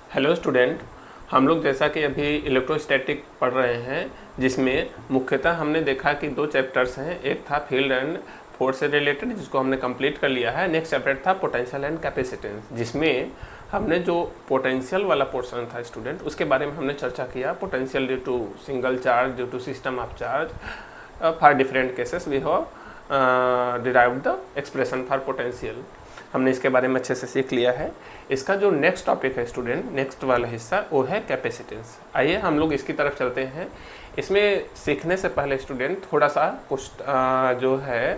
Hello student, हम लोग जैसा कि अभी इलेक्ट्रोस्टैटिक पढ़ रहे हैं, जिसमें मुख्यतः हमने देखा कि दो चैप्टर्स हैं। एक था फील्ड एंड फोर्स से रिलेटेड, जिसको हमने कंप्लीट कर लिया है। नेक्स्ट चैप्टर था पोटेंशियल एंड कैपेसिटेंस, जिसमें हमने जो पोटेंशियल वाला पोर्शन था स्टूडेंट, उसके बारे में हमने चर्चा किया। Potential due to single charge, due to system of charge, for different cases we have derived the expression for potential. हमने इसके बारे में अच्छे से सीख लिया है। इसका जो नेक्स्ट टॉपिक है स्टूडेंट, नेक्स्ट वाला हिस्सा, वो है कैपेसिटेंस। आइए हम लोग इसकी तरफ चलते हैं। इसमें सीखने से पहले स्टूडेंट थोड़ा सा कुछ जो है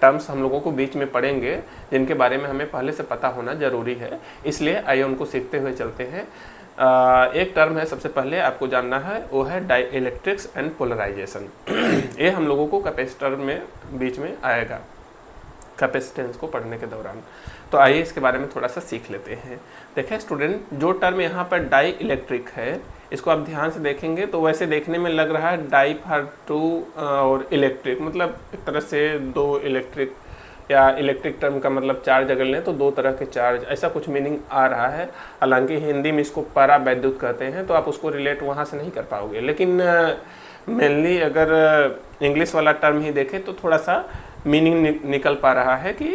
टर्म्स हम लोगों को बीच में पढ़ेंगे, जिनके बारे में हमें पहले से पता होना ज़रूरी है। इसलिए आइए उनको सीखते हुए चलते हैं। एक टर्म है सबसे पहले आपको जानना है, वो है डाइइलेक्ट्रिक्स एंड पोलराइजेशन। ये हम लोगों को कैपेसिटर में बीच में आएगा कैपेसिटेंस को पढ़ने के दौरान। तो आइए इसके बारे में थोड़ा सा सीख लेते हैं। देखें स्टूडेंट, जो टर्म यहाँ पर डाई इलेक्ट्रिक है, इसको आप ध्यान से देखेंगे तो वैसे देखने में लग रहा है डाई फॉर टू और इलेक्ट्रिक, मतलब एक तरह से दो इलेक्ट्रिक, या इलेक्ट्रिक टर्म का मतलब चार्ज अगर लें तो दो तरह के चार्ज, ऐसा कुछ मीनिंग आ रहा है। हालांकि हिंदी में इसको परा वैद्युत कहते हैं, तो आप उसको रिलेट वहाँ से नहीं कर पाओगे। लेकिन मेनली अगर इंग्लिश वाला टर्म ही देखें तो थोड़ा सा मीनिंग निकल पा रहा है कि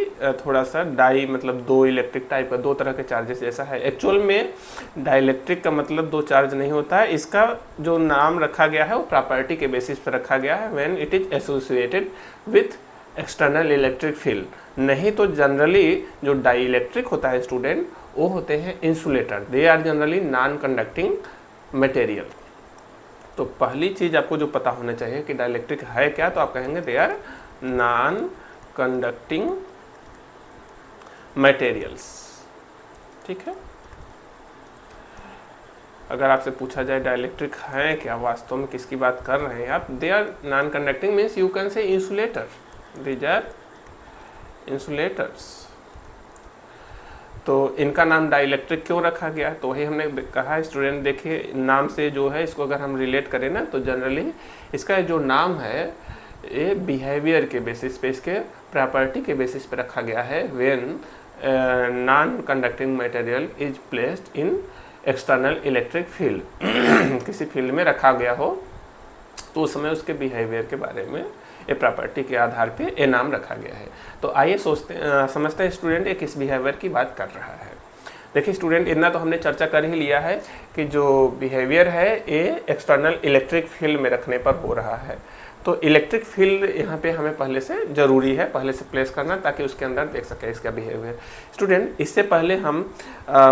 थोड़ा सा डाई मतलब दो इलेक्ट्रिक टाइप का, दो तरह के चार्जेस जैसा है। एक्चुअल में डाइइलेक्ट्रिक का मतलब दो चार्ज नहीं होता है। इसका जो नाम रखा गया है वो प्रॉपर्टी के बेसिस पर रखा गया है, when it is associated with external electric field. नहीं तो जनरली जो डाइइलेक्ट्रिक होता है स्टूडेंट, वो होते हैं insulator. They are generally non conducting material. तो पहली चीज़ आपको जो पता होना चाहिए कि डाइइलेक्ट्रिक है क्या, तो आप कहेंगे they are non conducting materials. ठीक है। अगर आपसे पूछा जाए डाइइलेक्ट्रिक है क्या, वास्तव में किसकी बात कर रहे हैं आप, they are non conducting means you can say insulator, these are insulators. तो इनका नाम डाइइलेक्ट्रिक क्यों रखा गया, तो वही हमने कहा स्टूडेंट। देखिए नाम से जो है, इसको अगर हम रिलेट करें ना, तो जनरली इसका जो नाम है ये बिहेवियर के बेसिस पे, इसके प्रॉपर्टी के बेसिस पे रखा गया है। When non conducting material is placed in external electric field, किसी फील्ड में रखा गया हो तो उस समय उसके बिहेवियर के बारे में, ये प्रॉपर्टी के आधार पे ये नाम रखा गया है। तो आइए समझते हैं स्टूडेंट ये किस बिहेवियर की बात कर रहा है। देखिए स्टूडेंट, इतना तो हमने चर्चा कर ही लिया है कि जो बिहेवियर है ये एक्सटर्नल इलेक्ट्रिक फील्ड में रखने पर हो रहा है। तो इलेक्ट्रिक फील्ड यहाँ पे हमें पहले से ज़रूरी है, पहले से प्लेस करना, ताकि उसके अंदर देख सकें इसका बिहेवियर। स्टूडेंट, इससे पहले हम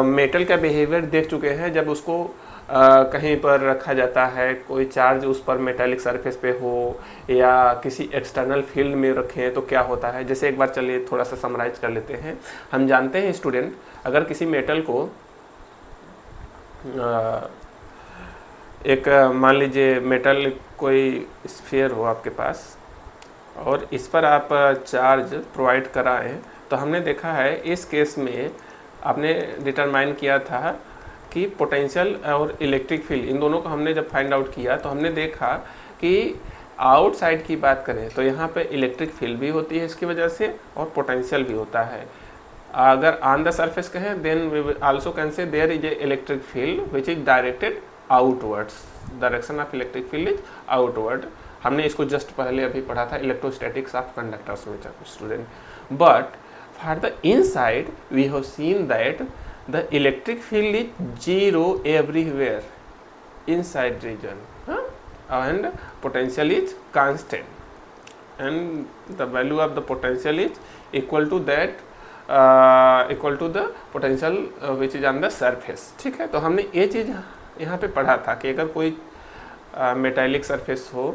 मेटल का बिहेवियर देख चुके हैं। जब उसको कहीं पर रखा जाता है, कोई चार्ज उस पर मेटालिक सरफेस पे हो या किसी एक्सटर्नल फील्ड में रखें, तो क्या होता है। जैसे एक बार चलिए थोड़ा सा समराइज कर लेते हैं। हम जानते हैं स्टूडेंट, अगर किसी मेटल को एक मान लीजिए मेटल कोई स्फीयर हो आपके पास, और इस पर आप चार्ज प्रोवाइड कराएं, तो हमने देखा है इस केस में आपने डिटरमाइन किया था कि पोटेंशियल और इलेक्ट्रिक फील्ड, इन दोनों को हमने जब फाइंड आउट किया तो हमने देखा कि आउटसाइड की बात करें तो यहाँ पे इलेक्ट्रिक फील्ड भी होती है इसकी वजह से, और पोटेंशियल भी होता है। अगर ऑन द सरफेस कहें, then we also can say there is a electric field which is directed outwards, direction of electric field is outward. हमने इसको जस्ट पहले अभी पढ़ा था इलेक्ट्रोस्टैटिक्स ऑफ कंडक्टर्स में student. But for the inside we have seen that the electric field is zero everywhere inside region, and potential is constant, and the value of the potential is equal to that equal to the potential which is on the surface। ठीक है। तो हमने ये चीज़ यहाँ पे पढ़ा था कि अगर कोई मेटालिक सरफेस हो,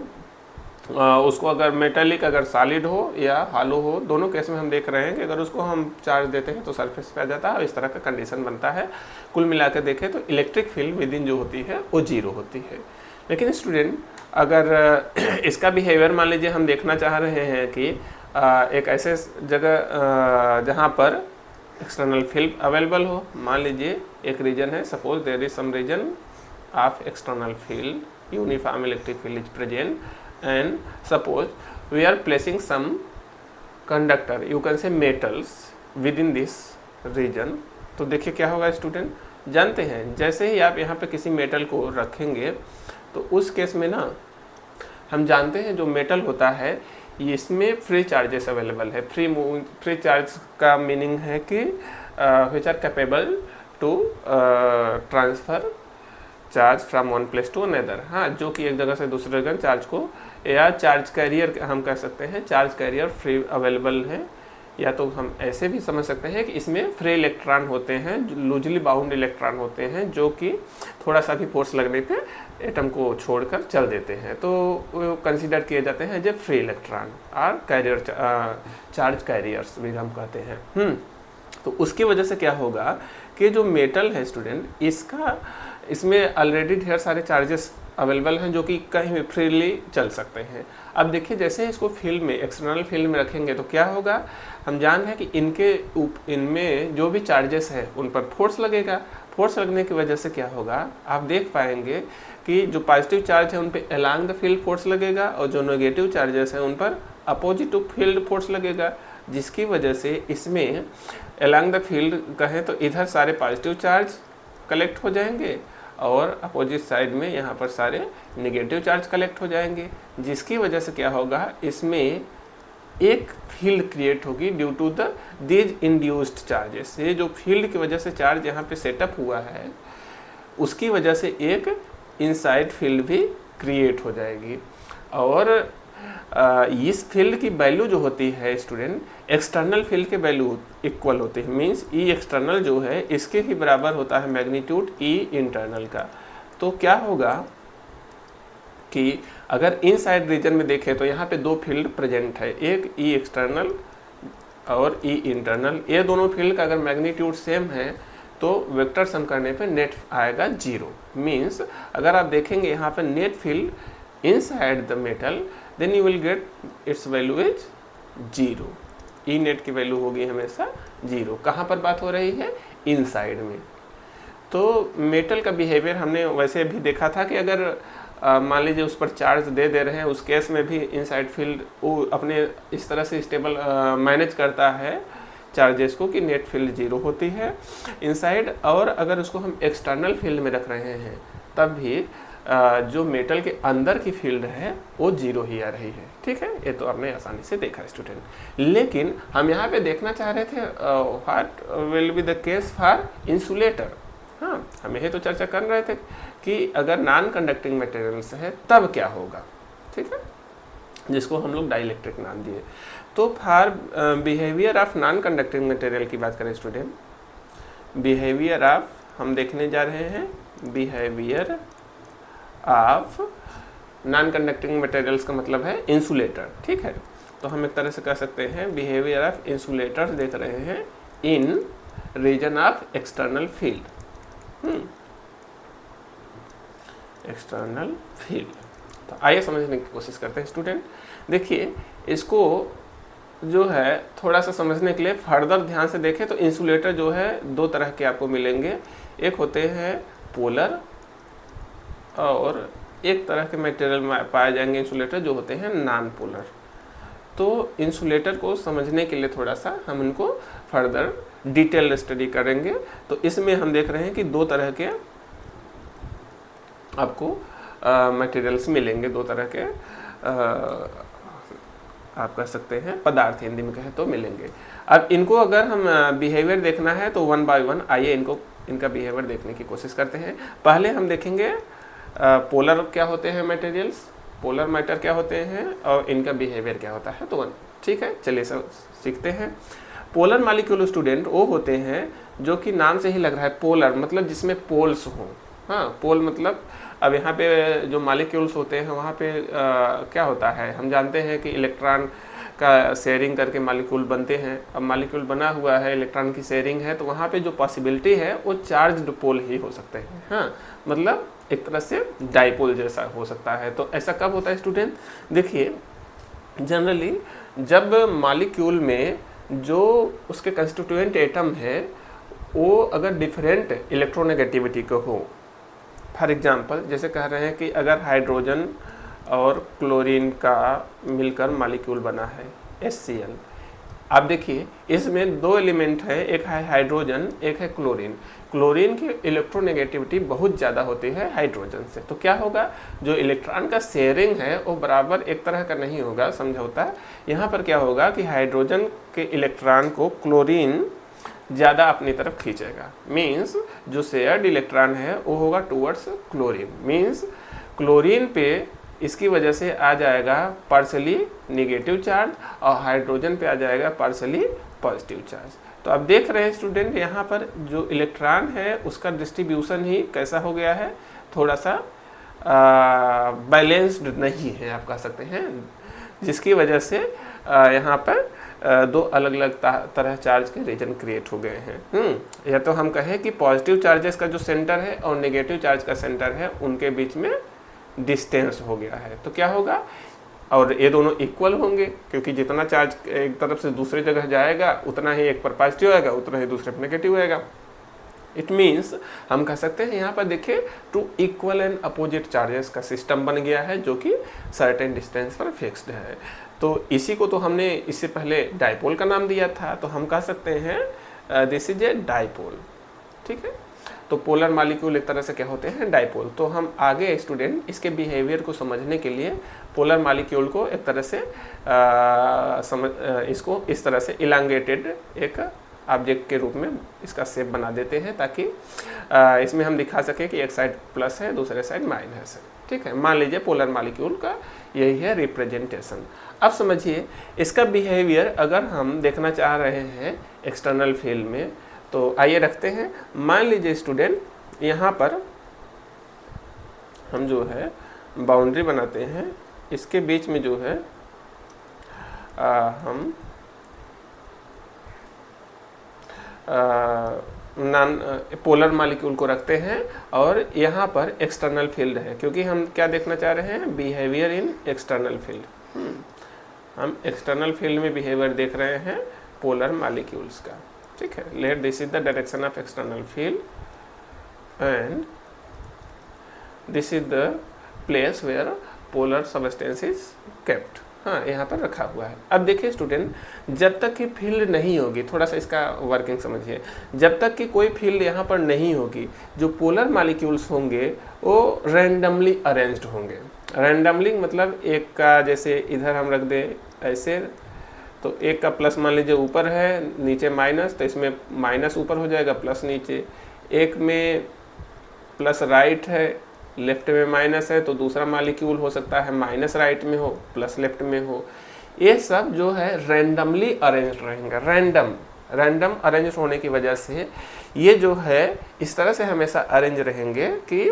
उसको अगर मेटालिक अगर सॉलिड हो या हालो हो, दोनों केस में हम देख रहे हैं कि अगर उसको हम चार्ज देते हैं तो सरफेस पे आ जाता है, इस तरह का कंडीशन बनता है। कुल मिला के देखें तो इलेक्ट्रिक फील्ड विद इन जो होती है वो जीरो होती है। लेकिन स्टूडेंट, अगर इसका बिहेवियर मान लीजिए हम देखना चाह रहे हैं कि एक ऐसे जगह जहाँ पर एक्सटर्नल फील्ड अवेलेबल हो, मान लीजिए एक रीजन है, suppose there is some region of external field, uniform electric field is present, and suppose we are placing some conductor, you can say metals within this region। तो देखिए क्या होगा student, जानते हैं, जैसे ही आप यहाँ पे किसी मेटल को रखेंगे तो उस केस में ना हम जानते हैं जो मेटल होता है इसमें फ्री चार्जेस अवेलेबल है। फ्री चार्ज का मीनिंग है कि which are capable to transfer charge from one place to another. हाँ, जो कि एक जगह से दूसरे जगह चार्ज को, या चार्ज कैरियर हम कह सकते हैं, चार्ज कैरियर फ्री अवेलेबल है। या तो हम ऐसे भी समझ सकते हैं कि इसमें फ्री इलेक्ट्रॉन होते हैं, लूजली बाउंड इलेक्ट्रॉन होते हैं, जो कि थोड़ा सा भी फोर्स लगने पे एटम को छोड़कर चल देते हैं, तो वो कंसीडर किए जाते हैं जो फ्री इलेक्ट्रॉन और कैरियर, चार्ज कैरियर्स भी हम कहते हैं। तो उसकी वजह से क्या होगा कि जो मेटल है स्टूडेंट, इसमें ऑलरेडी ढेर सारे चार्जेस अवेलेबल हैं जो कि कहीं भी फ्रीली चल सकते हैं। अब देखिए, जैसे इसको फील्ड में, एक्सटर्नल फील्ड में रखेंगे तो क्या होगा, हम जान रहे हैं कि इनमें जो भी चार्जेस हैं उन पर फोर्स लगेगा। फोर्स लगने की वजह से क्या होगा, आप देख पाएंगे कि जो पॉजिटिव चार्ज है उन पर अलोंग द फील्ड फोर्स लगेगा और जो नेगेटिव चार्जेस हैं उन पर अपोजिट टू फील्ड फोर्स लगेगा, जिसकी वजह से इसमें अलोंग द फील्ड कहें तो इधर सारे पॉजिटिव चार्ज कलेक्ट हो जाएंगे और अपोजिट साइड में यहाँ पर सारे नेगेटिव चार्ज कलेक्ट हो जाएंगे, जिसकी वजह से क्या होगा, इसमें एक फील्ड क्रिएट होगी due to the these induced charges. ये जो फील्ड की वजह से चार्ज यहाँ पे सेटअप हुआ है उसकी वजह से एक इनसाइड फील्ड भी क्रिएट हो जाएगी। और इस फील्ड की वैल्यू जो होती है स्टूडेंट, एक्सटर्नल फील्ड के वैल्यू इक्वल होते हैं। मींस ई एक्सटर्नल जो है इसके ही बराबर होता है मैग्नीट्यूड ई इंटरनल का। तो क्या होगा कि अगर इनसाइड रीजन में देखें तो यहाँ पे दो फील्ड प्रेजेंट है, एक ई एक्सटर्नल और ई इंटरनल। ये दोनों फील्ड का अगर मैग्नीट्यूड सेम है तो वेक्टर सम करने पे नेट आएगा 0। मींस अगर आप देखेंगे यहाँ पे net field inside the metal, then you will get its value is 0। E net की वैल्यू होगी हमेशा 0। कहाँ पर बात हो रही है, इनसाइड में। तो मेटल का बिहेवियर हमने वैसे भी देखा था कि अगर मान लीजिए उस पर चार्ज दे रहे हैं, उस केस में भी इनसाइड फील्ड वो अपने इस तरह से स्टेबल मैनेज करता है चार्जेस को कि नेट फील्ड 0 होती है इनसाइड। और अगर उसको हम एक्सटर्नल फील्ड में रख रहे हैं तब भी जो मेटल के अंदर की फील्ड है वो 0 ही आ रही है। ठीक है, ये तो आपने आसानी से देखा स्टूडेंट। लेकिन हम यहाँ पे देखना चाह रहे थे what will be the case for insulator. हाँ, हम यही तो चर्चा कर रहे थे कि अगर नॉन कंडक्टिंग मटेरियल्स है तब क्या होगा। ठीक है, जिसको हम लोग डाइलेक्ट्रिक नाम दिए। तो for behaviour of non conducting material की बात करें स्टूडेंट, बिहेवियर ऑफ हम देखने जा रहे हैं behaviour of non conducting materials का मतलब है इंसुलेटर। ठीक है, तो हम एक तरह से कह सकते हैं बिहेवियर ऑफ इंसुलेटर्स देख रहे हैं in region of external field. External field, तो आइए समझने की कोशिश करते हैं स्टूडेंट। देखिए, इसको जो है थोड़ा सा समझने के लिए फर्दर ध्यान से देखें तो इंसुलेटर जो है दो तरह के आपको मिलेंगे। एक होते हैं पोलर और एक तरह के मटेरियल में पाए जाएंगे इंसुलेटर जो होते हैं नॉन पोलर। तो इंसुलेटर को समझने के लिए थोड़ा सा हम इनको फर्दर डिटेल स्टडी करेंगे। तो इसमें हम देख रहे हैं कि दो तरह के आपको मटेरियल्स मिलेंगे, दो तरह के आप कह सकते हैं पदार्थ, हिंदी में कहें तो मिलेंगे। अब इनको अगर हम बिहेवियर देखना है तो वन बाय वन आइए इनका बिहेवियर देखने की कोशिश करते हैं। पहले हम देखेंगे पोलर क्या होते हैं मटेरियल्स, पोलर मैटर क्या होते हैं और इनका बिहेवियर क्या होता है। तो ठीक है, चलिए सब सीखते हैं। पोलर मॉलिक्यूल स्टूडेंट वो होते हैं जो कि नाम से ही लग रहा है पोलर, मतलब जिसमें पोल्स हों। हाँ, पोल मतलब अब यहाँ पे जो मॉलिक्यूल्स होते हैं वहाँ पे क्या होता है, हम जानते हैं कि इलेक्ट्रॉन का शेयरिंग करके मॉलिक्यूल बनते हैं। अब मॉलिक्यूल बना हुआ है, इलेक्ट्रॉन की शेयरिंग है, तो वहाँ पे जो पॉसिबिलिटी है वो चार्ज्ड पोल ही हो सकते हैं। हाँ, मतलब एक तरह से डाइपोल जैसा हो सकता है। तो ऐसा कब होता है स्टूडेंट, देखिए जनरली जब मॉलिक्यूल में जो उसके कंस्टिट्यूएंट एटम है वो अगर डिफरेंट इलेक्ट्रोनेगेटिविटी का हो, फॉर एग्जांपल जैसे कह रहे हैं कि अगर हाइड्रोजन और क्लोरीन का मिलकर मॉलिक्यूल बना है HCl, आप देखिए इसमें दो एलिमेंट है, एक है हाइड्रोजन, एक है क्लोरीन। क्लोरीन की इलेक्ट्रोनेगेटिविटी बहुत ज़्यादा होती है हाइड्रोजन से। तो क्या होगा, जो इलेक्ट्रॉन का शेयरिंग है वो बराबर एक तरह का नहीं होगा, समझौता। यहाँ पर क्या होगा कि हाइड्रोजन के इलेक्ट्रॉन को क्लोरीन ज़्यादा अपनी तरफ खींचेगा। मीन्स जो शेयर्ड इलेक्ट्रॉन है वो होगा टूवर्ड्स क्लोरीन। मीन्स क्लोरीन पे इसकी वजह से आ जाएगा पार्शली नेगेटिव चार्ज और हाइड्रोजन पे आ जाएगा पार्शली पॉजिटिव चार्ज। तो अब देख रहे हैं स्टूडेंट, यहाँ पर जो इलेक्ट्रॉन है उसका डिस्ट्रीब्यूशन ही कैसा हो गया है, थोड़ा सा बैलेंस्ड नहीं है आप कह सकते हैं, जिसकी वजह से यहाँ पर दो अलग अलग तरह चार्ज के रीजन क्रिएट हो गए हैं। या तो हम कहें कि पॉजिटिव चार्जेस का जो सेंटर है और नेगेटिव चार्ज का सेंटर है उनके बीच में डिस्टेंस हो गया है। तो क्या होगा, और ये दोनों इक्वल होंगे क्योंकि जितना चार्ज एक तरफ से दूसरी जगह जाएगा उतना ही एक पर पॉजिटिव आएगा, उतना ही दूसरे पर नेगेटिव आएगा। इट मीन्स हम कह सकते हैं यहाँ पर देखिए two equal and opposite charges का सिस्टम बन गया है जो कि सर्टेन डिस्टेंस पर फिक्स्ड है। तो इसी को तो हमने इससे पहले डाइपोल का नाम दिया था, तो हम कह सकते हैं दिस इज ए डाइपोल। ठीक है, तो पोलर मॉलिक्यूल एक तरह से क्या होते हैं, डाइपोल। तो हम आगे स्टूडेंट इसके बिहेवियर को समझने के लिए पोलर मॉलिक्यूल को एक तरह से इसको इस तरह से इलांगेटेड एक ऑब्जेक्ट के रूप में इसका शेप बना देते हैं ताकि इसमें हम दिखा सके कि एक साइड प्लस है दूसरे साइड माइनस है। ठीक है, मान लीजिए पोलर मॉलिक्यूल का यही है रिप्रेजेंटेशन। अब समझिए इसका बिहेवियर अगर हम देखना चाह रहे हैं एक्सटर्नल फील्ड में, तो आइए रखते हैं। मान लीजिए स्टूडेंट यहाँ पर हम जो है बाउंड्री बनाते हैं, इसके बीच में जो है हम पोलर मॉलिक्यूल को रखते हैं और यहाँ पर एक्सटर्नल फील्ड है, क्योंकि हम क्या देखना चाह रहे हैं, बिहेवियर इन एक्सटर्नल फील्ड। हम एक्सटर्नल फील्ड में बिहेवियर देख रहे हैं पोलर मॉलिक्यूल्स का। ठीक है, let this is the direction of external field and this is the place where polar substance is kept. हाँ, यहाँ पर रखा हुआ है। अब देखिए स्टूडेंट, जब तक कि फील्ड नहीं होगी, थोड़ा सा इसका वर्किंग समझिए, जब तक कि कोई फील्ड यहाँ पर नहीं होगी, जो पोलर मॉलिक्यूल्स होंगे वो रैंडमली अरेंज्ड होंगे। रैंडमली मतलब एक का जैसे इधर हम रख दें ऐसे, तो एक का प्लस मान लीजिए ऊपर है नीचे माइनस, तो इसमें माइनस ऊपर हो जाएगा प्लस नीचे। एक में प्लस राइट है लेफ्ट में माइनस है, तो दूसरा मॉलिक्यूल हो सकता है माइनस राइट में हो प्लस लेफ्ट में हो। ये सब जो है रैंडमली अरेंज रहेंगे। रैंडम अरेंज होने की वजह से ये जो है इस तरह से हमेशा अरेंज रहेंगे कि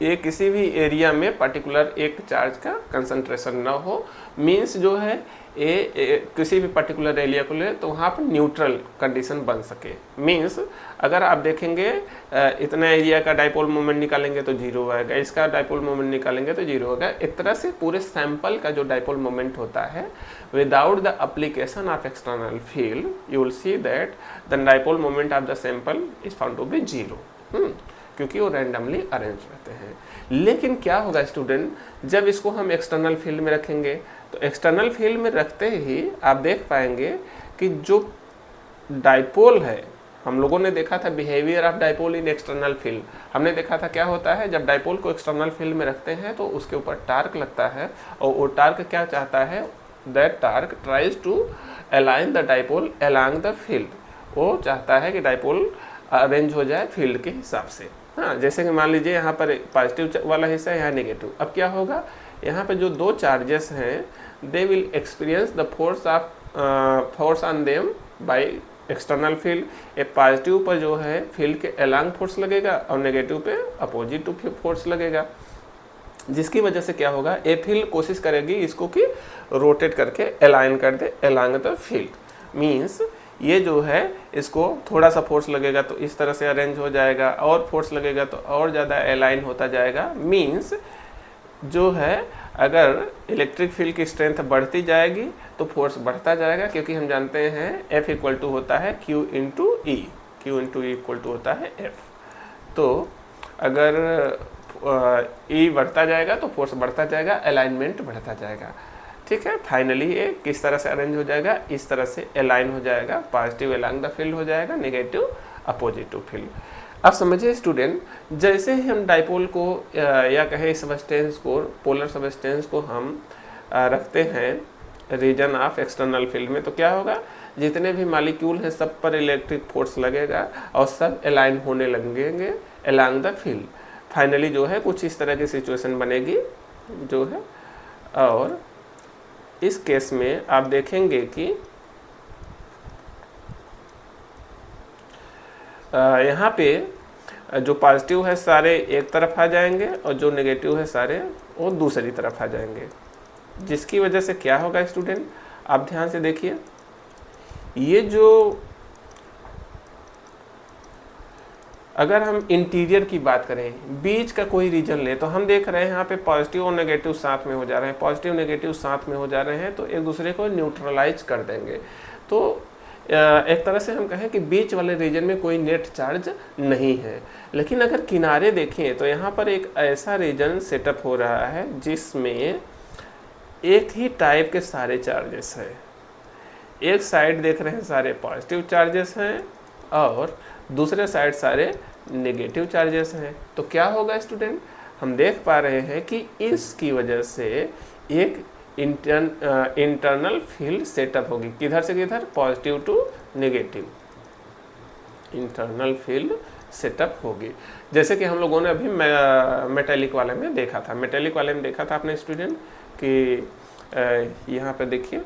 ये किसी भी एरिया में पर्टिकुलर एक चार्ज का कंसंट्रेशन ना हो। मीन्स जो है ये किसी भी पर्टिकुलर एरिया को ले तो वहाँ पर न्यूट्रल कंडीशन बन सके। मीन्स अगर आप देखेंगे इतना एरिया का डाइपोल मोमेंट निकालेंगे तो जीरो आएगा, इसका डाइपोल मोमेंट निकालेंगे तो जीरो होगा। एक तरह से पूरे सैंपल का जो डाइपोल मोमेंट होता है without the application of external field you will see that the dipole moment of the sample is found to be zero, क्योंकि वो रैंडमली अरेंज रहते हैं। लेकिन क्या होगा स्टूडेंट, जब इसको हम एक्सटर्नल फील्ड में रखेंगे तो एक्सटर्नल फील्ड में रखते ही आप देख पाएंगे कि जो डाइपोल है, हम लोगों ने देखा था behaviour of dipole in external field. हमने देखा था क्या होता है जब डाइपोल को एक्सटर्नल फील्ड में रखते हैं तो उसके ऊपर टार्क लगता है, और वो टार्क क्या चाहता है, that torque tries to align the dipole along the field. वो चाहता है कि डाइपोल अरेंज हो जाए फील्ड के हिसाब से। हाँ, जैसे कि मान लीजिए यहाँ पर पॉजिटिव वाला हिस्सा है, यहाँ नेगेटिव। अब क्या होगा, यहाँ पे जो दो चार्जेस हैं they will experience the force on them by external field. A positive पर जो है फील्ड के अलोंग फोर्स लगेगा और नेगेटिव पे अपोजिट टू फोर्स लगेगा, जिसकी वजह से क्या होगा, ए फील्ड कोशिश करेगी इसको कि रोटेट करके अलाइन कर दे अलोंग द फील्ड। मीन्स ये जो है इसको थोड़ा सा फोर्स लगेगा तो इस तरह से अरेंज हो जाएगा, और फोर्स लगेगा तो और ज़्यादा अलाइन होता जाएगा। मीन्स जो है अगर इलेक्ट्रिक फील्ड की स्ट्रेंथ बढ़ती जाएगी तो फोर्स बढ़ता जाएगा, क्योंकि हम जानते हैं F इक्वल टू होता है Q into E, Q into E equal to होता है F। तो अगर E बढ़ता जाएगा तो फोर्स बढ़ता जाएगा, अलाइनमेंट बढ़ता जाएगा। ठीक है। फाइनली ये किस तरह से अरेंज हो जाएगा, इस तरह से अलाइन हो जाएगा, पॉजिटिव अलोंग द फील्ड हो जाएगा, नेगेटिव अपोजिट टू फील्ड। अब समझिए स्टूडेंट, जैसे ही हम डाइपोल को या कहे सबस्टेंस को, पोलर सबस्टेंस को हम रखते हैं रीजन ऑफ एक्सटर्नल फील्ड में, तो क्या होगा, जितने भी मॉलिक्यूल हैं सब पर इलेक्ट्रिक फोर्स लगेगा और सब अलाइन होने लगेंगे अलोंग द फील्ड। फाइनली जो है कुछ इस तरह की सिचुएशन बनेगी जो है। और इस केस में आप देखेंगे कि यहाँ पे जो पॉजिटिव है सारे एक तरफ आ जाएंगे और जो नेगेटिव है सारे वो दूसरी तरफ आ जाएंगे, जिसकी वजह से क्या होगा स्टूडेंट, आप ध्यान से देखिए, ये जो अगर हम इंटीरियर की बात करें, बीच का कोई रीजन ले, तो हम देख रहे हैं यहाँ पे पॉजिटिव और नेगेटिव साथ में हो जा रहे हैं, पॉजिटिव नेगेटिव साथ में हो जा रहे हैं, तो एक दूसरे को न्यूट्रलाइज कर देंगे। तो एक तरह से हम कहें कि बीच वाले रीजन में कोई नेट चार्ज नहीं है। लेकिन अगर किनारे देखें तो यहाँ पर एक ऐसा रीजन सेटअप हो रहा है जिसमें एक ही टाइप के सारे चार्जेस हैं। एक साइड देख रहे हैं सारे पॉजिटिव चार्जेस हैं और दूसरे साइड सारे नेगेटिव चार्जेस हैं। तो क्या होगा स्टूडेंट, हम देख पा रहे हैं कि इसकी वजह से एक इंटरनल फील्ड सेटअप होगी। किधर से किधर, positive to negative internal field setup होगी। जैसे कि हम लोगों ने अभी मेटेलिक वाले में देखा था, मेटेलिक वाले में देखा था अपने स्टूडेंट कि यहाँ पे देखिए,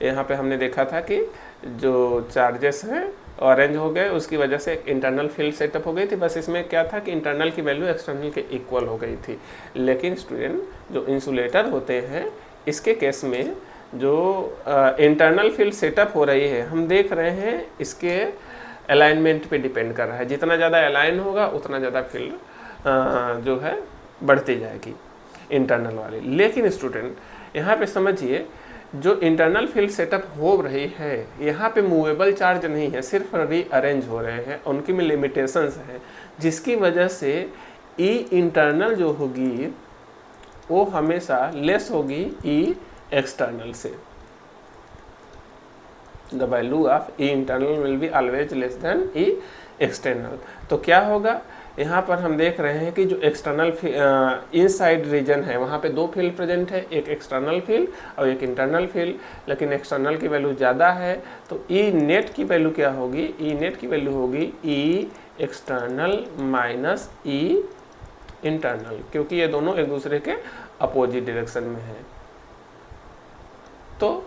यहाँ पे हमने देखा था कि जो चार्जेस हैं ऑरेंज हो गए, उसकी वजह से एक इंटरनल फील्ड सेटअप हो गई थी। बस इसमें क्या था कि इंटरनल की वैल्यू एक्सटर्नल के इक्वल हो गई थी। लेकिन स्टूडेंट जो इंसुलेटर होते हैं, इसके केस में जो इंटरनल फील्ड सेटअप हो रही है, हम देख रहे हैं इसके अलाइनमेंट पे डिपेंड कर रहा है। जितना ज़्यादा अलाइन होगा उतना ज़्यादा फील्ड जो है बढ़ती जाएगी इंटरनल वाली। लेकिन स्टूडेंट यहाँ पे समझिए, जो इंटरनल फील्ड सेटअप हो रही है, यहाँ पे मूवेबल चार्ज नहीं है, सिर्फ रीअरेंज हो रहे हैं, उनकी में लिमिटेशंस हैं, जिसकी वजह से ई इंटरनल जो होगी वो हमेशा लेस होगी ई एक्सटर्नल से। The value of E internal will be always less than E external. तो क्या होगा, यहाँ पर हम देख रहे हैं कि जो एक्सटर्नल इनसाइड रीजन है वहाँ पे दो फील्ड प्रेजेंट है, एक एक्सटर्नल फील्ड और एक इंटरनल फील्ड। लेकिन एक्सटर्नल की वैल्यू ज़्यादा है, तो ई नेट की वैल्यू क्या होगी, ई नेट की वैल्यू होगी ई एक्सटर्नल माइनस ई इंटरनल, क्योंकि ये दोनों एक दूसरे के अपोजिट डायरेक्शन में है। तो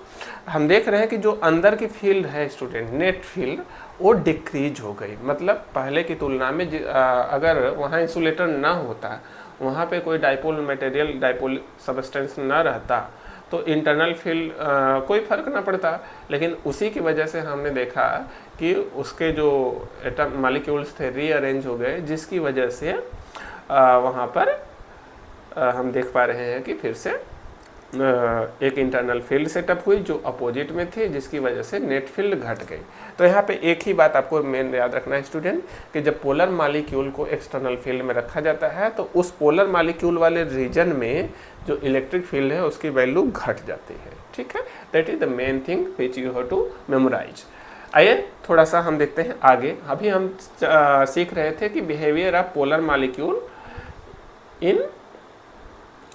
हम देख रहे हैं कि जो अंदर की फील्ड है स्टूडेंट, नेट फील्ड, वो डिक्रीज हो गई। मतलब पहले की तुलना में अगर वहाँ इंसुलेटर ना होता, वहाँ पे कोई डाइपोल मटेरियल, डाइपोल सबस्टेंस ना रहता, तो इंटरनल फील्ड कोई फर्क ना पड़ता। लेकिन उसी की वजह से हमने देखा कि उसके जो एटम मॉलिक्यूल्स थे रीअरेंज हो गए, जिसकी वजह से वहाँ पर हम देख पा रहे हैं कि फिर से एक इंटरनल फील्ड सेटअप हुई जो अपोजिट में थी, जिसकी वजह से नेट फील्ड घट गई। तो यहाँ पे एक ही बात आपको मेन याद रखना है स्टूडेंट, कि जब पोलर मॉलिक्यूल को एक्सटर्नल फील्ड में रखा जाता है तो उस पोलर मॉलिक्यूल वाले रीजन में जो इलेक्ट्रिक फील्ड है उसकी वैल्यू घट जाती है। ठीक है, that is the main thing which you have to memorise. आइए थोड़ा सा हम देखते हैं आगे। अभी हम सीख रहे थे कि behaviour of polar molecule in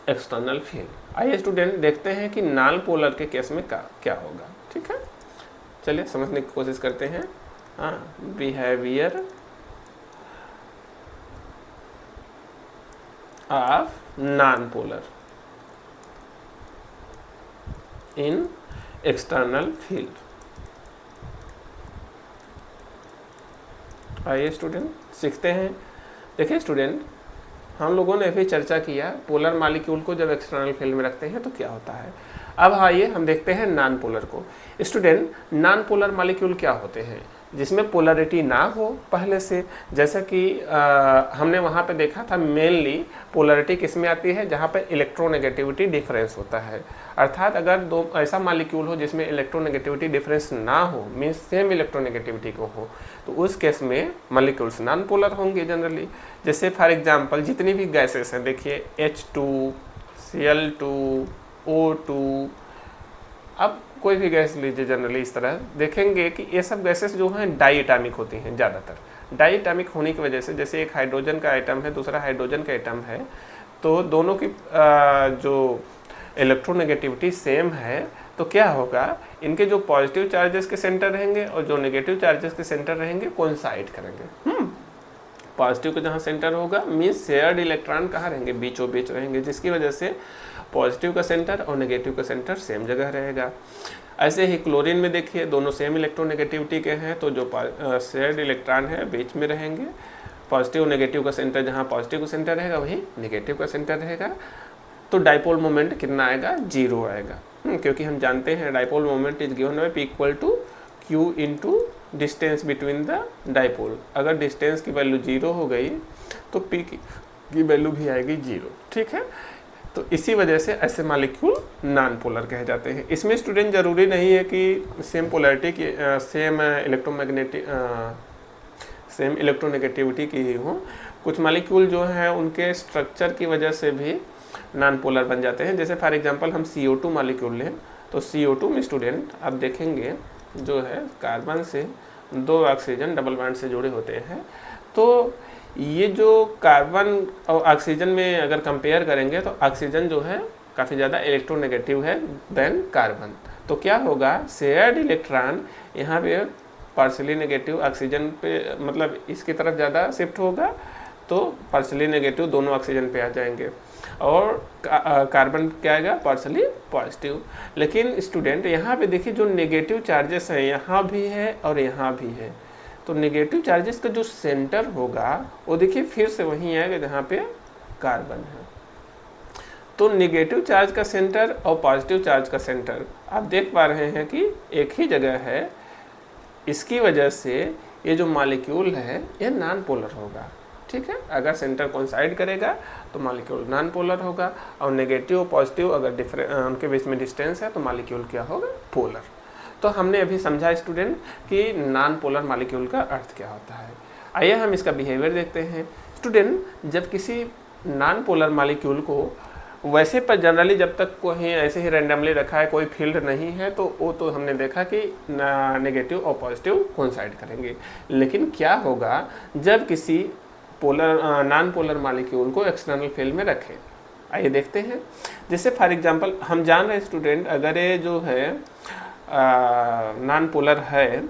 external field. आइए स्टूडेंट देखते हैं कि नॉन पोलर के केस में क्या होगा। ठीक है, चलिए समझने की कोशिश करते हैं। हाँ, behaviour of non polar in external field. आइए स्टूडेंट सीखते हैं। देखिए स्टूडेंट, हम लोगों ने अभी चर्चा किया पोलर मॉलिक्यूल को जब एक्सटर्नल फील्ड में रखते हैं तो क्या होता है। अब आइए हम देखते हैं नॉन पोलर को। स्टूडेंट, नॉन पोलर मॉलिक्यूल क्या होते हैं, जिसमें पोलरिटी ना हो पहले से। जैसा कि हमने वहाँ पे देखा था, मेनली पोलरिटी किस में आती है, जहाँ पे इलेक्ट्रोनेगेटिविटी डिफरेंस होता है। अर्थात अगर दो ऐसा मॉलिक्यूल हो जिसमें इलेक्ट्रोनेगेटिविटी डिफरेंस ना हो, मीन्स सेम इलेक्ट्रोनेगेटिविटी को हो, तो उस केस में मॉलिक्यूल्स नॉन पोलर होंगे जनरली। जैसे फॉर एग्जांपल जितनी भी गैसेस हैं, देखिए H2, Cl2, O2। अब कोई भी गैस लीजिए, जनरली इस तरह देखेंगे कि ये सब गैसेस जो हैं डाई एटॉमिक होती हैं ज़्यादातर। डाई एटॉमिक होने की वजह से, जैसे एक हाइड्रोजन का आइटम है, दूसरा हाइड्रोजन का आइटम है, तो दोनों की जो इलेक्ट्रोनेगेटिविटी सेम है, तो क्या होगा, इनके जो पॉजिटिव चार्जेस के सेंटर रहेंगे और जो नेगेटिव चार्जेस के सेंटर रहेंगे कोइंसाइड करेंगे। पॉजिटिव का जहाँ सेंटर होगा मीन्स शेयर्ड इलेक्ट्रॉन कहाँ रहेंगे, बीचों बीच रहेंगे, जिसकी वजह से पॉजिटिव का सेंटर और नेगेटिव का सेंटर सेम जगह रहेगा। ऐसे ही क्लोरीन में देखिए, दोनों सेम इलेक्ट्रोनेगेटिविटी के हैं, तो जो शेयर्ड इलेक्ट्रॉन है बीच में रहेंगे। पॉजिटिव नेगेटिव का सेंटर, जहाँ पॉजिटिव का सेंटर रहेगा वही नेगेटिव का सेंटर रहेगा। तो डाइपोल मोमेंट कितना आएगा, 0 आएगा। क्योंकि हम जानते हैं dipole moment is given by P equal to Q into distance between the dipole. अगर डिस्टेंस की वैल्यू 0 हो गई तो P की वैल्यू भी आएगी 0। ठीक है, तो इसी वजह से ऐसे मॉलिक्यूल नॉन पोलर कहे जाते हैं। इसमें स्टूडेंट जरूरी नहीं है कि सेम पोलैरिटी की, सेम इलेक्ट्रोनेगेटिविटी की ही हो। कुछ मॉलिक्यूल जो हैं उनके स्ट्रक्चर की वजह से भी नॉन पोलर बन जाते हैं। जैसे फॉर एग्जांपल हम CO2 मॉलिक्यूल लें, तो CO2 में स्टूडेंट आप देखेंगे जो है कार्बन से 2 ऑक्सीजन डबल बॉन्ड से जुड़े होते हैं। तो ये जो कार्बन और ऑक्सीजन में अगर कंपेयर करेंगे तो ऑक्सीजन जो है काफ़ी ज़्यादा इलेक्ट्रोनेगेटिव है देन कार्बन। तो क्या होगा, शेयर्ड इलेक्ट्रॉन यहाँ पे पार्शली नेगेटिव ऑक्सीजन पे, मतलब इसकी तरफ ज़्यादा शिफ्ट होगा, तो पार्शली नेगेटिव दोनों ऑक्सीजन पे आ जाएंगे, और कार्बन क्या आएगा, पार्शली पॉजिटिव। लेकिन स्टूडेंट यहाँ पे देखिए जो नेगेटिव चार्जेस हैं यहाँ भी है और यहाँ भी है, तो नेगेटिव चार्जेस का जो सेंटर होगा वो देखिए फिर से वहीं आएगा जहाँ पे कार्बन है। तो नेगेटिव चार्ज का सेंटर और पॉजिटिव चार्ज का सेंटर आप देख पा रहे हैं कि एक ही जगह है। इसकी वजह से ये जो मॉलिक्यूल है ये नॉन पोलर होगा। ठीक है, अगर सेंटर कोइंसाइड करेगा तो मॉलिक्यूल नॉन पोलर होगा, और नेगेटिव और पॉजिटिव अगर उनके बीच में डिस्टेंस है तो मॉलिक्यूल क्या होगा, पोलर। तो हमने अभी समझा स्टूडेंट कि नॉन पोलर मॉलिक्यूल का अर्थ क्या होता है। आइए हम इसका बिहेवियर देखते हैं। स्टूडेंट, जब किसी नॉन पोलर मॉलिक्यूल को वैसे पर जनरली जब तक कोई ऐसे ही रैंडमली रखा है, कोई फील्ड नहीं है, तो वो तो हमने देखा कि नेगेटिव और पॉजिटिव कोइंसाइड करेंगे। लेकिन क्या होगा जब किसी पोलर नॉन पोलर मॉलिक्यूल को एक्सटर्नल फील्ड में रखें। आइए देखते हैं। जैसे फॉर एग्जांपल हम जान रहे हैं स्टूडेंट, अगर ये जो है नॉन पोलर है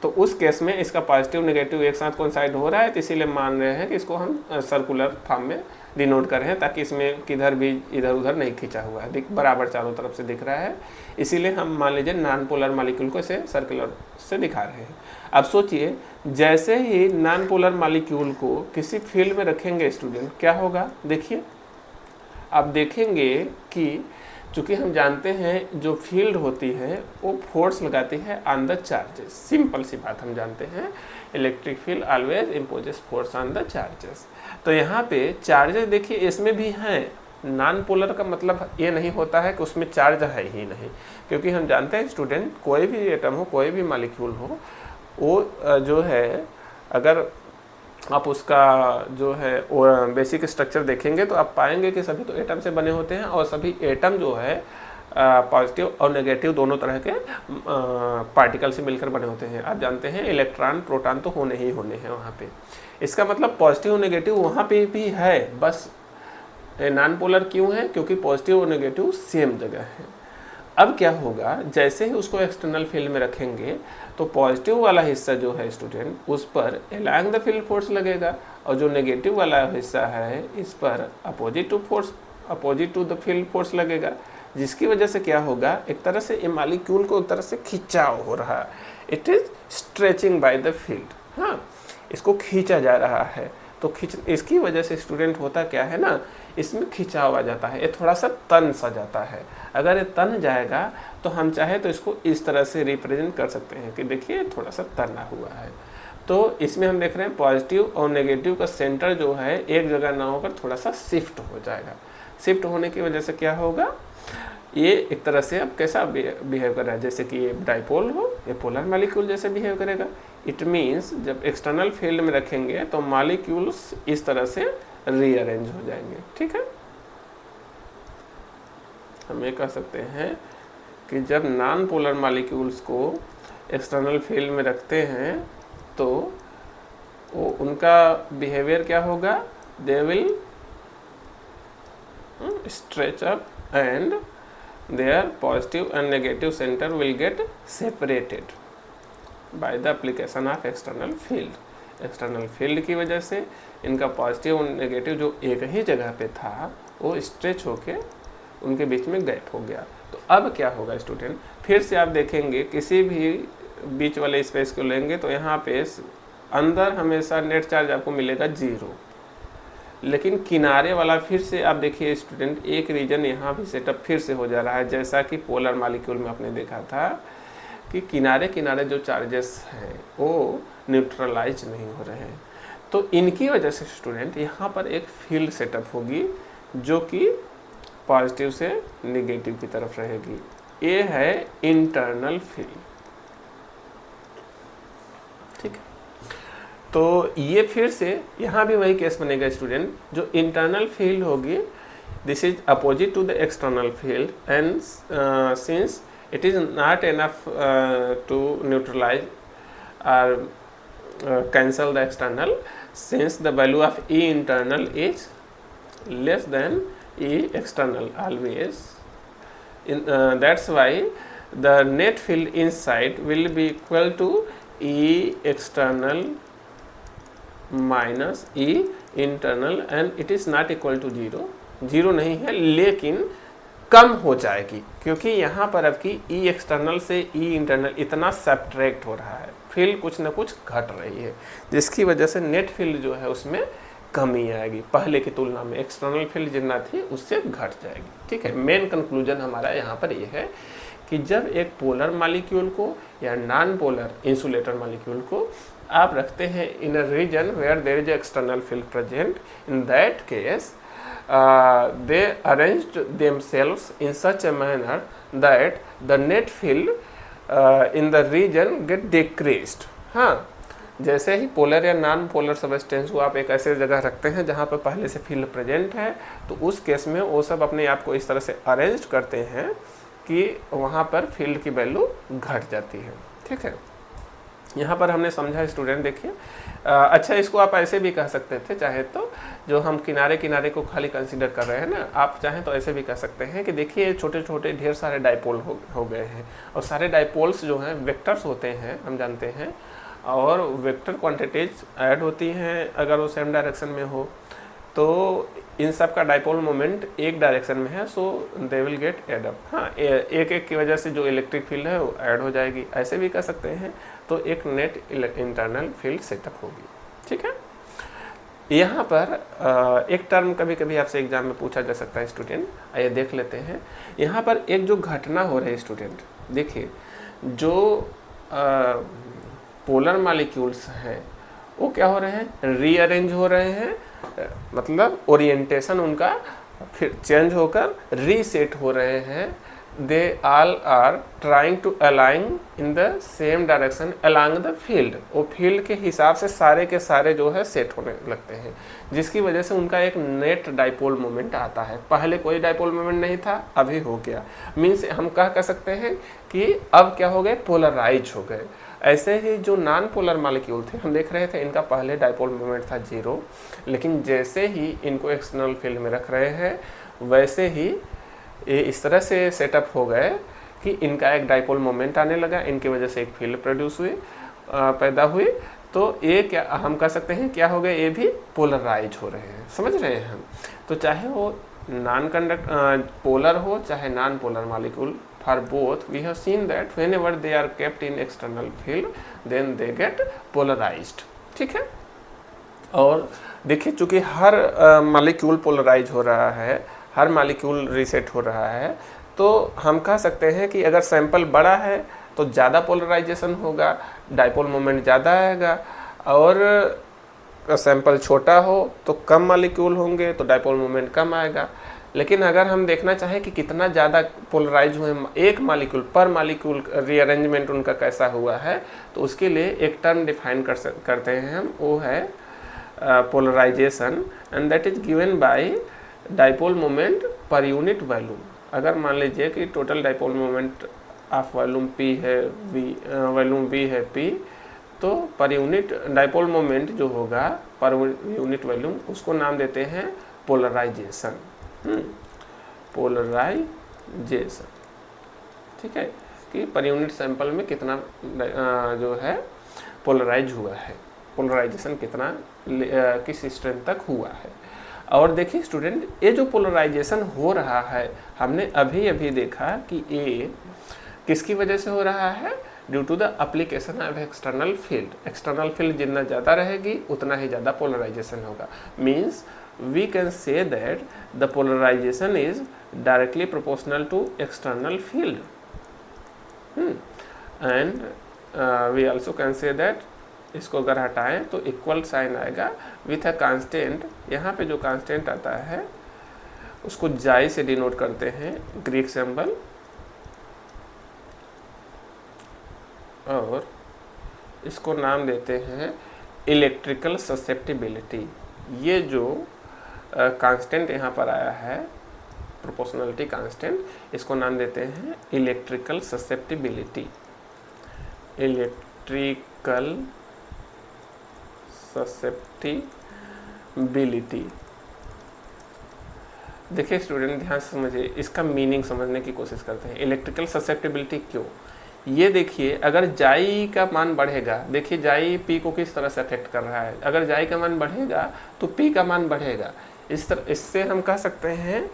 तो उस केस में इसका पॉजिटिव नेगेटिव एक साथ कोइंसाइड हो रहा है, तो इसीलिए मान रहे हैं कि इसको हम सर्कुलर फॉर्म में डिनोट कर रहे हैं, ताकि इसमें किधर भी इधर उधर नहीं खींचा हुआ है, बराबर चारों तरफ से दिख रहा है। इसीलिए हम मान लीजिए नॉन पोलर मॉलिक्यूल को इसे सर्कुलर से दिखा रहे हैं। अब सोचिए, जैसे ही नॉन पोलर मॉलिक्यूल को किसी फील्ड में रखेंगे स्टूडेंट, क्या होगा, देखिए आप देखेंगे कि चूँकि हम जानते हैं जो फील्ड होती है वो फोर्स लगाती है ऑन द चार्जेस। सिंपल सी बात हम जानते हैं, electric field always imposes force on the charges. तो यहाँ पे चार्जेस देखिए इसमें भी हैं। नॉन पोलर का मतलब ये नहीं होता है कि उसमें चार्ज है ही नहीं, क्योंकि हम जानते हैं स्टूडेंट कोई भी एटम हो, कोई भी मॉलिक्यूल हो, वो जो है अगर आप उसका जो है बेसिक स्ट्रक्चर देखेंगे तो आप पाएंगे कि सभी तो एटम से बने होते हैं, और सभी एटम जो है पॉजिटिव और नेगेटिव दोनों तरह के पार्टिकल से मिलकर बने होते हैं। आप जानते हैं इलेक्ट्रॉन प्रोटॉन तो होने ही होने हैं वहाँ पे। इसका मतलब पॉजिटिव और नेगेटिव वहाँ पे भी है, बस नॉन पोलर क्यों है, क्योंकि पॉजिटिव और नेगेटिव सेम जगह है। अब क्या होगा, जैसे ही उसको एक्सटर्नल फील्ड में रखेंगे तो पॉजिटिव वाला हिस्सा जो है स्टूडेंट उस पर अलोंग द फील्ड फोर्स लगेगा, और जो नेगेटिव वाला हिस्सा है इस पर opposite to the field force लगेगा, जिसकी वजह से क्या होगा, एक तरह से मॉलिक्यूल को एक तरह से खिंचाव हो रहा है। It is stretching by the field. हाँ, इसको खींचा जा रहा है। तो इसकी वजह से स्टूडेंट होता क्या है ना, इसमें खिंचाव आ जाता है, ये थोड़ा सा तन सा जाता है। अगर ये तन जाएगा तो हम चाहे तो इसको इस तरह से रिप्रेजेंट कर सकते हैं कि देखिए थोड़ा सा तना हुआ है। तो इसमें हम देख रहे हैं पॉजिटिव और नेगेटिव का सेंटर जो है एक जगह ना होकर थोड़ा सा शिफ्ट हो जाएगा। शिफ्ट होने की वजह से क्या होगा, ये एक तरह से अब कैसा बिहेव कर रहा है, जैसे कि ये डाइपोल हो, ये पोलर मॉलिक्यूल जैसे बिहेव करेगा। इट मीन्स जब एक्सटर्नल फील्ड में रखेंगे तो मॉलिक्यूल्स इस तरह से रीअरेंज हो जाएंगे। ठीक है, हम ये कह सकते हैं कि जब नॉन पोलर मॉलिक्यूल्स को एक्सटर्नल फील्ड में रखते हैं तो वो उनका बिहेवियर क्या होगा, they will stretch up and their positive and negative center will get separated by the application of external field. External field की वजह से इनका पॉजिटिव और नेगेटिव जो एक ही जगह पे था वो स्ट्रेच होके उनके बीच में गैप हो गया। तो अब क्या होगा स्टूडेंट, फिर से आप देखेंगे किसी भी बीच वाले स्पेस को लेंगे तो यहाँ पे अंदर हमेशा नेट चार्ज आपको मिलेगा 0, लेकिन किनारे वाला फिर से आप देखिए स्टूडेंट एक रीजन यहाँ भी सेटअप फिर से हो जा रहा है, जैसा कि पोलर मॉलिक्यूल में आपने देखा था कि किनारे किनारे जो चार्जेस हैं वो न्यूट्रलाइज नहीं हो रहे हैं। तो इनकी वजह से स्टूडेंट यहाँ पर एक फील्ड सेटअप होगी जो कि पॉजिटिव से नेगेटिव की तरफ रहेगी। ये है इंटरनल फील्ड, ठीक है। तो ये फिर से यहाँ भी वही केस बनेगा स्टूडेंट, जो इंटरनल फील्ड होगी this is opposite to the external field and since it is not enough to neutralise और cancel the external, since the value of E internal is less than E external always, that's why the net field inside will be equal to E external minus E internal and it is not equal to 0 नहीं है लेकिन कम हो जाएगी, क्योंकि यहाँ पर अब की ई एक्सटर्नल से ई इंटरनल इतना सब्ट्रैक्ट हो रहा है, फील्ड कुछ ना कुछ घट रही है, जिसकी वजह से नेट फील्ड जो है उसमें कमी आएगी, पहले की तुलना में एक्सटर्नल फील्ड जितना थी उससे घट जाएगी, ठीक है। मेन कंक्लूजन हमारा यहाँ पर ये है कि जब एक पोलर मॉलिक्यूल को या नॉन पोलर इंसुलेटर मॉलिक्यूल को आप रखते हैं in a region where there is external field present, in that case they arranged themselves in such a manner that the net field in the region get decreased। हाँ, जैसे ही polar या non polar substance को आप एक ऐसे जगह रखते हैं जहाँ पर पहले से फील्ड प्रेजेंट है, तो उस केस में वो सब अपने आप को इस तरह से अरेंज करते हैं कि वहाँ पर फील्ड की वैल्यू घट जाती है, ठीक है। यहाँ पर हमने समझा स्टूडेंट, देखिए अच्छा इसको आप ऐसे भी कह सकते थे चाहे तो, जो हम किनारे किनारे को खाली कंसीडर कर रहे हैं ना, आप चाहें तो ऐसे भी कह सकते हैं कि देखिए छोटे छोटे ढेर सारे डाइपोल हो गए हैं, और सारे डाइपोल्स जो हैं वेक्टर्स होते हैं हम जानते हैं, और वेक्टर क्वांटिटीज ऐड होती हैं अगर वो सेम डायरेक्शन में हो, तो इन सब का डाइपोल मोमेंट एक डायरेक्शन में है, so they will get add up. हाँ, एक एक की वजह से जो इलेक्ट्रिक फील्ड है वो ऐड हो जाएगी, ऐसे भी कह सकते हैं। तो एक नेट इंटरनल फील्ड सेटअप होगी, ठीक है। यहाँ पर एक टर्म कभी कभी आपसे एग्जाम में पूछा जा सकता है स्टूडेंट, आइए देख लेते हैं। यहाँ पर एक जो घटना हो रही है स्टूडेंट, देखिए जो पोलर मॉलिक्यूल्स हैं वो क्या हो रहे हैं, रीअरेंज हो रहे हैं, मतलब ओरिएंटेशन उनका फिर चेंज होकर रीसेट हो रहे हैं। They all are trying to align in the same direction along the field, वो फील्ड के हिसाब से सारे के सारे जो है सेट होने लगते हैं, जिसकी वजह से उनका एक नेट डाइपोल मोमेंट आता है। पहले कोई डाइपोल मोमेंट नहीं था, अभी हो गया, मीन्स हम कह सकते हैं कि अब क्या हो गए, पोलराइज हो गए। ऐसे ही जो नॉन पोलर मॉलिक्यूल थे हम देख रहे थे, इनका पहले डाइपोल मोमेंट था 0, लेकिन जैसे ही इनको एक्सटर्नल फील्ड में रख रहे हैं वैसे ही ये इस तरह से सेटअप हो गए कि इनका एक डाइपोल मोमेंट आने लगा, इनकी वजह से एक फील्ड प्रोड्यूस हुई, पैदा हुई। तो ये क्या हम कह सकते हैं, क्या हो गए, ये भी पोलराइज हो रहे हैं, समझ रहे हैं हम। तो चाहे वो पोलर हो चाहे non polar molecule, for both we have seen that whenever they are kept in external field then they get polarized, ठीक है। और देखिए चूंकि हर मॉलिक्यूल पोलराइज हो रहा है, हर मॉलिक्यूल रीसेट हो रहा है, तो हम कह सकते हैं कि अगर सैंपल बड़ा है तो ज़्यादा पोलराइजेशन होगा, डाइपोल मोमेंट ज़्यादा आएगा, और सैंपल छोटा हो तो कम मॉलिक्यूल होंगे तो डाइपोल मोमेंट कम आएगा। लेकिन अगर हम देखना चाहें कि कितना ज़्यादा पोलराइज हुए एक मॉलिक्यूल पर मॉलिक्यूल रीअरेंजमेंट उनका कैसा हुआ है, तो उसके लिए एक टर्म डिफाइन करते हैं हम, वो है polarisation, and that is given by dipole moment per unit volume. अगर मान लीजिए कि total dipole moment of volume P है वॉल्यूम V है P, तो पर यूनिट डाइपोल मोमेंट जो होगा पर यूनिट वॉल्यूम उसको नाम देते हैं पोलराइजेशन। पोलराइजेशन, ठीक है, कि पर यूनिट सैंपल में कितना जो है पोलराइज हुआ है, पोलराइजेशन कितना किस स्ट्रेंथ तक हुआ है। और देखिए स्टूडेंट, ये जो पोलराइजेशन हो रहा है हमने अभी अभी देखा कि ये किसकी वजह से हो रहा है, due to the application of external field. External field जितना ज़्यादा रहेगी उतना ही ज़्यादा पोलराइजेशन होगा। Means we can say that the polarisation is directly proportional to external field and we also can say that, इसको अगर हटाएं तो इक्वल साइन आएगा विथ अ कांस्टेंट। यहाँ पे जो कांस्टेंट आता है उसको जाई से डिनोट करते हैं, ग्रीक सिंबल, और इसको नाम देते हैं इलेक्ट्रिकल ससेप्टिबिलिटी। ये जो कांस्टेंट यहाँ पर आया है प्रोपोर्शनलिटी कांस्टेंट, इसको नाम देते हैं इलेक्ट्रिकल ससेप्टिबिलिटी। Electrical susceptibility. देखिए स्टूडेंट ध्यान से समझिए, इसका मीनिंग समझने की कोशिश करते हैं। इलेक्ट्रिकल ससेप्टिबिलिटी क्यों, ये देखिए अगर जाई का मान बढ़ेगा, देखिए जाई पी को किस तरह से अफेक्ट कर रहा है, अगर जाई का मान बढ़ेगा तो पी का मान बढ़ेगा। इस तरह इससे हम कह सकते हैं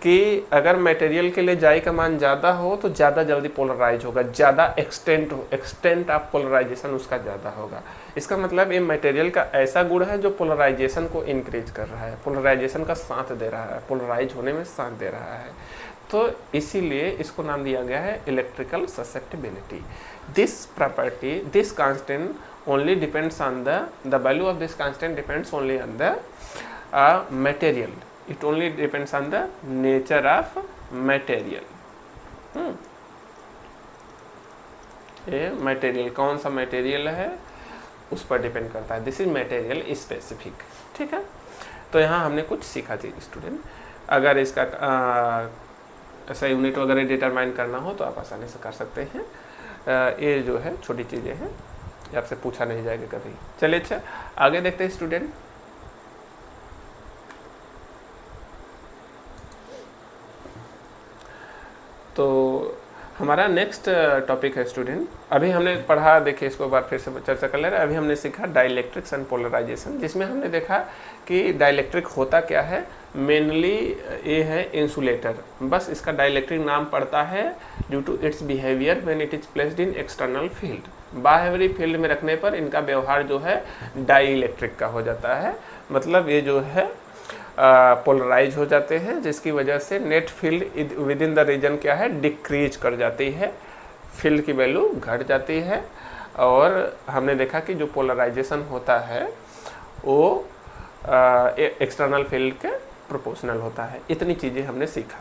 कि अगर मटेरियल के लिए जाई का मान ज़्यादा हो तो ज़्यादा जल्दी पोलराइज होगा, ज़्यादा एक्सटेंट ऑफ पोलराइजेशन उसका ज़्यादा होगा। इसका मतलब ये मटेरियल का ऐसा गुण है जो पोलराइजेशन को इंक्रीज कर रहा है, पोलराइजेशन का साथ दे रहा है, पोलराइज होने में साथ दे रहा है। तो इसीलिए इसको नाम दिया गया है electrical susceptibility. This property, this constant only depends on the value of this constant depends only on the material, it only depends on the nature of material। ये मटेरियल कौन सा मटेरियल है उस पर डिपेंड करता है। दिस इज मटेरियल स्पेसिफिक, ठीक है। तो यहाँ हमने कुछ सीखा थी स्टूडेंट। अगर इसका ऐसा यूनिट वगैरह डिटरमाइन करना हो तो आप आसानी से कर सकते हैं। ये जो है छोटी चीज़ें हैं, ये आपसे पूछा नहीं जाएगा कभी। चलिए अच्छा आगे देखते हैं स्टूडेंट। तो हमारा नेक्स्ट टॉपिक है स्टूडेंट, अभी हमने पढ़ा, देखिए इसको बार फिर से चर्चा कर ले रहे हैं। अभी हमने सीखा डाइलेक्ट्रिक्स एंड पोलराइजेशन, जिसमें हमने देखा कि डाइलेक्ट्रिक होता क्या है। मेनली ये है इंसुलेटर, बस इसका डाइलेक्ट्रिक नाम पड़ता है due to its behaviour when it is placed in external field. बाहरी फील्ड में रखने पर इनका व्यवहार जो है डाइलेक्ट्रिक का हो जाता है। मतलब ये जो है पोलराइज हो जाते हैं, जिसकी वजह से net field within the region क्या है, डिक्रीज कर जाती है, फील्ड की वैल्यू घट जाती है। और हमने देखा कि जो पोलराइजेशन होता है वो एक्सटर्नल फील्ड के प्रोपोर्शनल होता है। इतनी चीज़ें हमने सीखा।